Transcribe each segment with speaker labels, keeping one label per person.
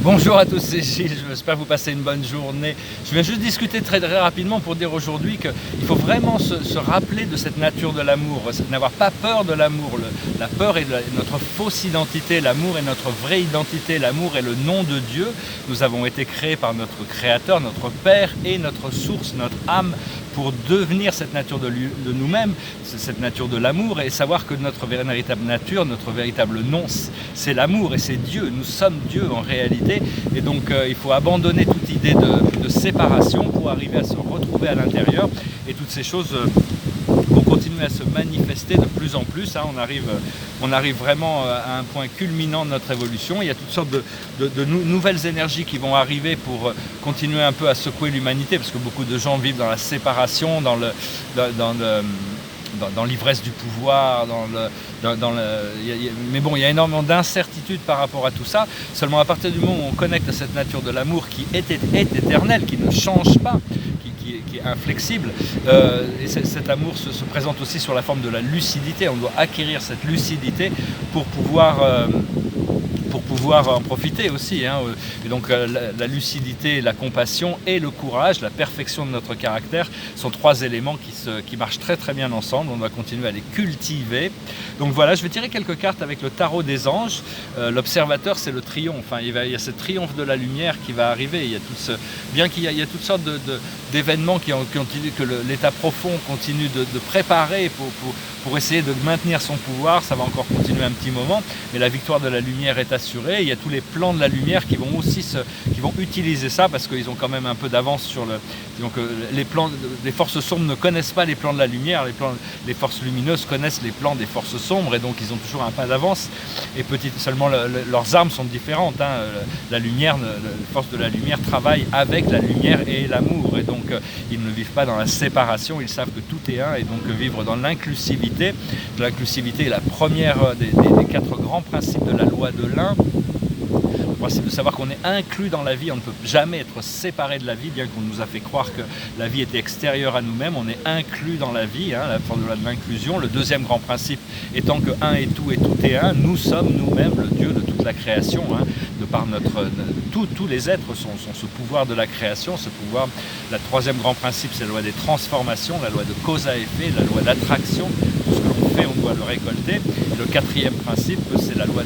Speaker 1: Bonjour à tous, c'est Gilles, j'espère que vous passez une bonne journée. Je viens juste discuter très rapidement pour dire aujourd'hui qu'il faut vraiment se rappeler de cette nature de l'amour, n'avoir pas peur de l'amour. La peur est notre fausse identité, l'amour est notre vraie identité, l'amour est le nom de Dieu. Nous avons été créés par notre Créateur, notre Père et notre source, notre âme, pour devenir cette nature de nous-mêmes, cette nature de l'amour, et savoir que notre véritable nature, notre véritable nom, c'est l'amour et c'est Dieu. Nous sommes Dieu en réalité, et donc il faut abandonner toute idée de séparation pour arriver à se retrouver à l'intérieur, et toutes ces choses vont continuer à se manifester de plus en plus. On arrive vraiment à un point culminant de notre évolution. Il y a toutes sortes de nouvelles énergies qui vont arriver pour continuer un peu à secouer l'humanité, parce que beaucoup de gens vivent dans la séparation, dans l'ivresse du pouvoir, mais bon, il y a énormément d'incertitudes par rapport à tout ça. Seulement à partir du moment où on connecte à cette nature de l'amour qui est éternelle, qui ne change pas, qui est inflexible, et cet amour se présente aussi sur la forme de la lucidité. On doit acquérir cette lucidité pour pouvoir en profiter aussi. Et donc la lucidité, la compassion et le courage, la perfection de notre caractère sont trois éléments qui marchent très très bien ensemble. On doit continuer à les cultiver. Donc voilà, je vais tirer quelques cartes avec le tarot des anges. L'observateur, c'est le triomphe. Il y a ce triomphe de la lumière qui va arriver. Bien qu'il y a toutes sortes d'événements que l'état profond continue de préparer pour essayer de maintenir son pouvoir. Ça va encore continuer un petit moment, mais la victoire de la lumière est assurée. Il y a tous les plans de la lumière qui vont utiliser ça, parce qu'ils ont quand même un peu d'avance sur les forces sombres ne connaissent pas les plans de la lumière, les forces lumineuses connaissent les plans des forces sombres, et donc ils ont toujours un pas d'avance, et seulement leurs armes sont différentes. La force de la lumière travaille avec la lumière et l'amour, et donc ils ne vivent pas dans la séparation, ils savent que tout est un, et donc vivre dans l'inclusivité. L'inclusivité est la première des quatre grands principes de la loi de l'un. Le principe de savoir qu'on est inclus dans la vie, on ne peut jamais être séparé de la vie, bien qu'on nous a fait croire que la vie était extérieure à nous-mêmes. On est inclus dans la vie, la forme de l'inclusion. Le deuxième grand principe étant que un est tout et tout est un. Nous sommes nous-mêmes le Dieu de toute la création, de par tous les êtres sont ce pouvoir de la création, ce pouvoir. Le troisième grand principe, c'est la loi des transformations, la loi de cause à effet, la loi d'attraction. Tout ce que l'on fait, on doit le récolter. Et le quatrième principe, c'est la loi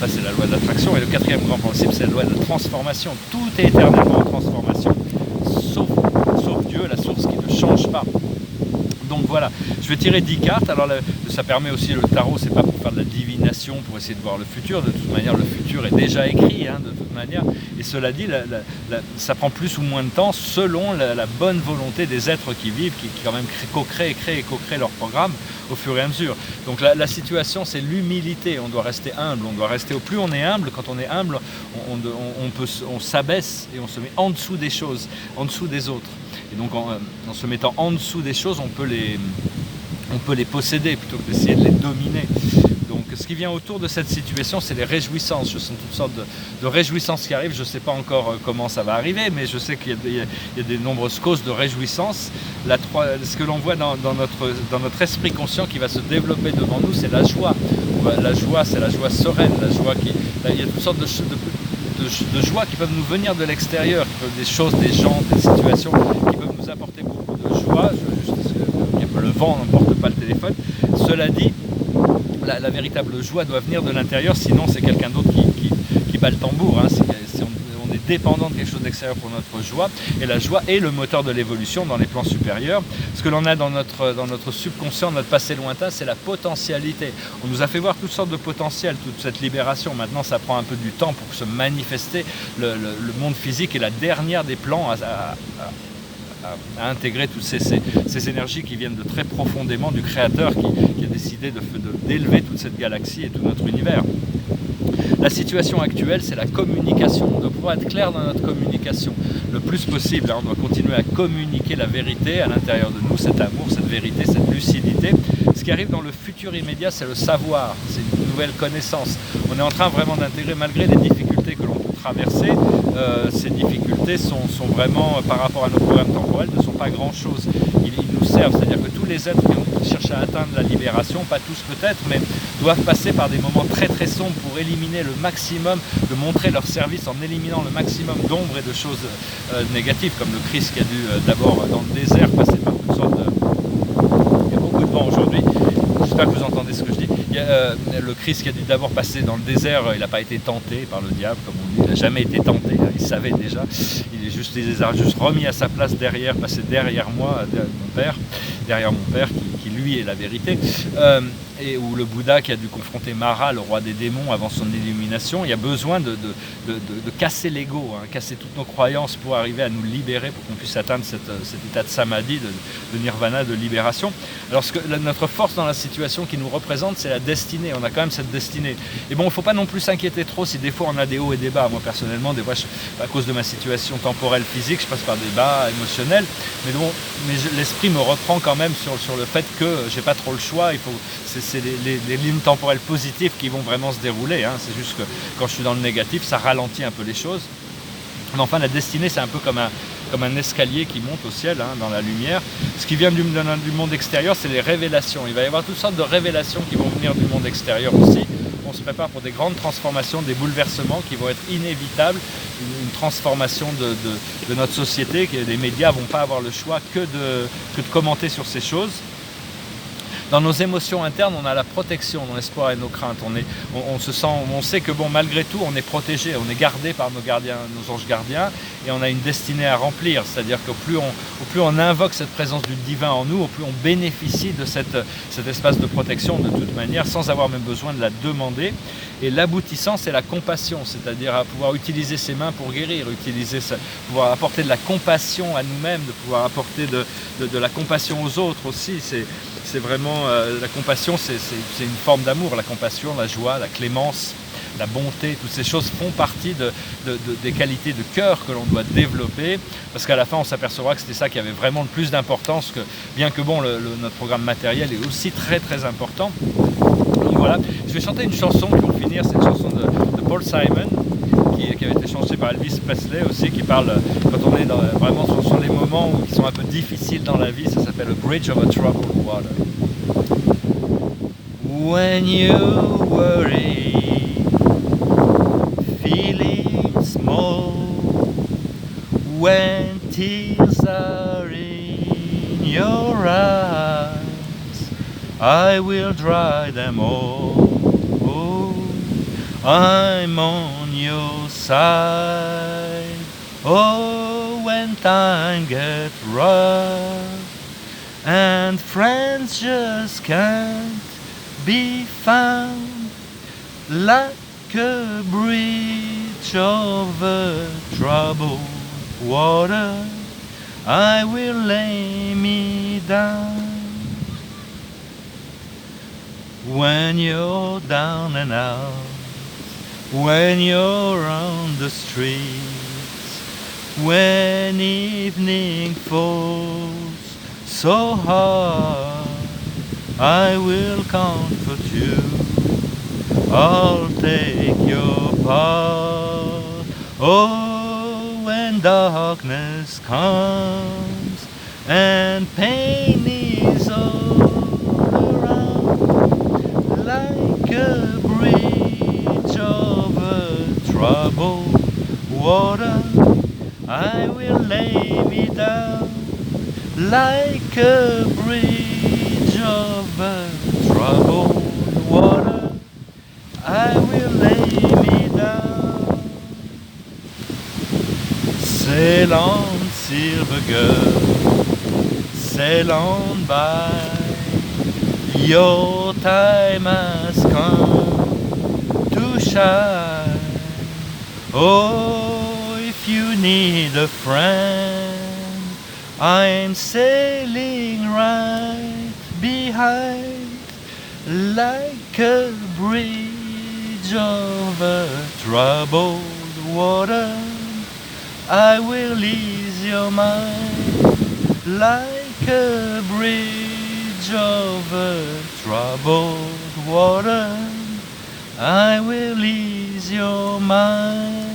Speaker 1: c'est la loi de l'attraction, et le quatrième grand principe, c'est la loi de la transformation. Tout est éternellement en transformation, sauf Dieu, la source qui ne change pas. Donc voilà, je vais tirer 10 cartes. Alors ça permet aussi, le tarot, c'est pas pour faire de la divination, pour essayer de voir le futur. De toute manière, le futur est déjà écrit, de toute manière. Et cela dit, ça prend plus ou moins de temps selon la bonne volonté des êtres qui vivent, qui quand même co-créent leur programme au fur et à mesure. Donc la situation, c'est l'humilité. On doit rester humble. Plus on est humble, quand on est humble, on s'abaisse et on se met en dessous des choses, en dessous des autres. Et donc en se mettant en dessous des choses, on peut les posséder plutôt que d'essayer de les dominer. Donc ce qui vient autour de cette situation, c'est les réjouissances. Je sens toutes sortes de réjouissances qui arrivent. Je ne sais pas encore comment ça va arriver, mais je sais qu'il y a de nombreuses causes de réjouissance. Ce que l'on voit dans notre esprit conscient qui va se développer devant nous, c'est la joie. La joie, c'est la joie sereine, il y a toutes sortes de joie qui peuvent nous venir de l'extérieur, des choses, des gens, des situations qui peuvent nous apporter beaucoup de joie. Le vent n'emporte pas le téléphone. Cela dit, la véritable joie doit venir de l'intérieur, sinon c'est quelqu'un d'autre qui bat le tambour. On est dépendant de quelque chose d'extérieur pour notre joie, et la joie est le moteur de l'évolution dans les plans supérieurs. Ce que l'on a dans notre subconscient, notre passé lointain, c'est la potentialité. On nous a fait voir toutes sortes de potentiels, toute cette libération. Maintenant, ça prend un peu du temps pour se manifester. Le monde physique est la dernière des plans à intégrer toutes ces énergies qui viennent de très profondément du Créateur qui a décidé d'élever toute cette galaxie et tout notre univers. La situation actuelle, c'est la communication. On doit pouvoir être clair dans notre communication le plus possible. On doit continuer à communiquer la vérité à l'intérieur de nous, cet amour, cette vérité, cette lucidité. Ce qui arrive dans le futur immédiat, c'est le savoir, c'est une nouvelle connaissance. On est en train vraiment d'intégrer, malgré les difficultés que l'on peut traverser, ces difficultés sont vraiment, par rapport à nos programmes temporels, ne sont pas grand-chose. Ils nous servent, c'est-à-dire que tous les êtres qui cherchent à atteindre la libération, pas tous peut-être, mais doivent passer par des moments très très sombres pour éliminer le maximum, de montrer leur service en éliminant le maximum d'ombre et de choses négatives, comme le Christ qui a dû d'abord dans le désert passer par toutes sortes de... Il y a beaucoup de vent aujourd'hui, j'espère que vous entendez ce que je dis. Le Christ qui a dû d'abord passer dans le désert, il n'a pas été tenté par le diable, comme on dit, il n'a jamais été tenté, hein, il savait déjà, il les a juste remis à sa place derrière, passé derrière moi, derrière mon père qui lui est la vérité. Et où le Bouddha qui a dû confronter Mara, le roi des démons, avant son illumination, il y a besoin de casser l'ego, hein, casser toutes nos croyances pour arriver à nous libérer, pour qu'on puisse atteindre cet état de samadhi, de nirvana, de libération. Alors notre force dans la situation qui nous représente, c'est la destinée, on a quand même cette destinée. Et bon, il ne faut pas non plus s'inquiéter trop si des fois on a des hauts et des bas. Moi personnellement, des fois, à cause de ma situation temporelle physique, je passe par des bas émotionnels, mais l'esprit me reprend quand même sur le fait que j'ai pas trop le choix, c'est les lignes temporelles positives qui vont vraiment se dérouler, hein. C'est juste que quand je suis dans le négatif, ça ralentit un peu les choses. Mais enfin, la destinée, c'est un peu comme un escalier qui monte au ciel, hein, dans la lumière. Ce qui vient du monde extérieur, c'est les révélations. Il va y avoir toutes sortes de révélations qui vont venir du monde extérieur aussi. On se prépare pour des grandes transformations, des bouleversements qui vont être inévitables, une transformation de notre société, que les médias ne vont pas avoir le choix que de commenter sur ces choses. Dans nos émotions internes, on a la protection, nos espoirs et nos craintes. On sait que bon, malgré tout, on est protégé, on est gardé par nos gardiens, nos anges gardiens, et on a une destinée à remplir. C'est-à-dire qu'au plus on invoque cette présence du divin en nous, au plus on bénéficie de cet espace de protection de toute manière, sans avoir même besoin de la demander. Et l'aboutissant, c'est la compassion, c'est-à-dire à pouvoir utiliser ses mains pour guérir, pouvoir apporter de la compassion à nous-mêmes, de pouvoir apporter de la compassion aux autres aussi. C'est vraiment, la compassion, c'est une forme d'amour. La compassion, la joie, la clémence, la bonté, toutes ces choses font partie des qualités de cœur que l'on doit développer, parce qu'à la fin, on s'apercevra que c'était ça qui avait vraiment le plus d'importance, bien que bon, notre programme matériel est aussi très très important. Donc voilà, je vais chanter une chanson pour finir, c'est une chanson de Paul Simon, qui avait été chantée par Elvis Presley aussi, qui parle, quand on est vraiment sur les moments qui sont un peu difficiles dans la vie, ça s'appelle A Bridge Over Troubled Water. When you worry, feeling small, when tears are in your eyes, I will dry them all. Oh, I'm on your side. Oh, when time gets rough and friends just can't be found, like a bridge over troubled water, I will lay me down. When you're down and out, when you're on the streets, when evening falls so hard, I will comfort you, I'll take your part. Oh, when darkness comes and pain is all around, like a bridge over troubled water, I will lay me down, like a bridge over troubled water, I will lay me down. Sail on, silver girl, sail on by, your time has come to shine. Oh, if you need a friend, I'm sailing right behind, like a bridge over troubled water, I will ease your mind, like a bridge over troubled water, I will ease your mind.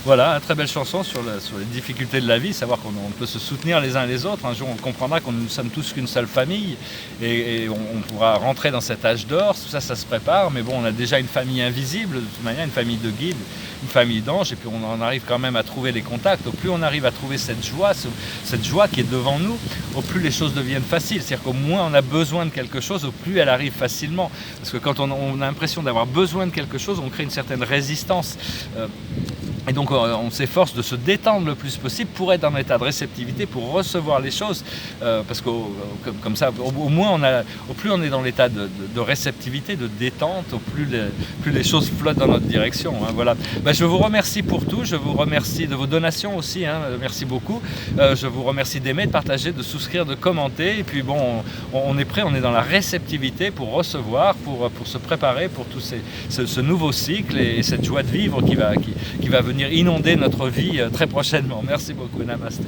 Speaker 1: Voilà, une très belle chanson sur les difficultés de la vie, savoir qu'on peut se soutenir les uns les autres. Un jour, on comprendra qu'on ne sommes tous qu'une seule famille et on pourra rentrer dans cet âge d'or. Tout ça, ça se prépare. Mais bon, on a déjà une famille invisible, de toute manière, une famille de guides, une famille d'anges. Et puis, on en arrive quand même à trouver les contacts. Au plus on arrive à trouver cette joie qui est devant nous, au plus les choses deviennent faciles. C'est-à-dire qu'au moins on a besoin de quelque chose, au plus elle arrive facilement. Parce que quand on a l'impression d'avoir besoin de quelque chose, on crée une certaine résistance. Et donc on s'efforce de se détendre le plus possible pour être en état de réceptivité, pour recevoir les choses, parce que comme ça, au moins au plus on est dans l'état de réceptivité, de détente, au plus les choses flottent dans notre direction. Hein, voilà. Je vous remercie pour tout, je vous remercie de vos donations aussi, hein, merci beaucoup. Je vous remercie d'aimer, de partager, de souscrire, de commenter. Et puis bon, on est prêt, on est dans la réceptivité pour recevoir, pour se préparer pour tout ce nouveau cycle et cette joie de vivre qui va venir inonder notre vie très prochainement. Merci beaucoup, namasté.